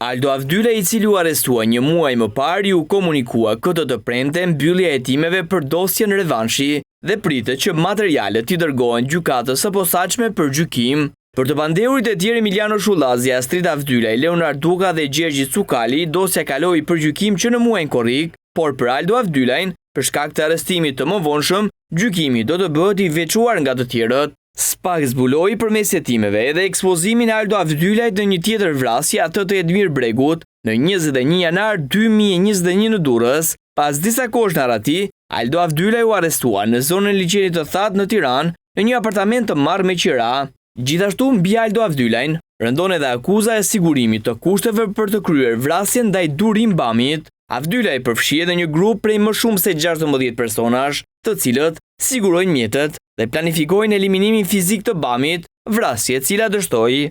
Aldo Avdyla, i cili u arrestua një muaj më parë, ju komunikua këtë të premte mbyllja e hetimeve për dosjen revanshi dhe pritet që materialet t'i dërgohen gjykatës së posaçme për gjykim. Për të pandeurit e tjerë Emiliano Shullazi, Astrid Avdyla, Leonard Duka dhe Gjergji Cukali, dosja kaloi për gjykim që në muajin korrik, por për Aldo Avdylajn, për shkak të arrestimit të mëvonshëm, gjykimi do të bëhet i veçuar nga të tjerët. SPAK zbuloi përmes hetimeve edhe ekspozimin e Aldo Avdylajt në një tjetër vrasje, atë të Edmir Bregut, në 21 janar 2021 në Durrës. Pas disa kohësh në arati, Aldo Avdylaj u arrestua në zonën e liçenit të Thatë në Tiranë, në një apartament të marrë me qira. Gjithashtu mbi Aldo Avdylajn rëndon edhe akuza e sigurimit të kushteve për të kryer vrasjen ndaj Durim Bamit. Avdylaj përfshi edhe një grup prej më shumë se 16 personash, të cilët sigurojnë mjetet dhe planifikojnë eliminimin fizik të Bamit, vrasje e cila dështoi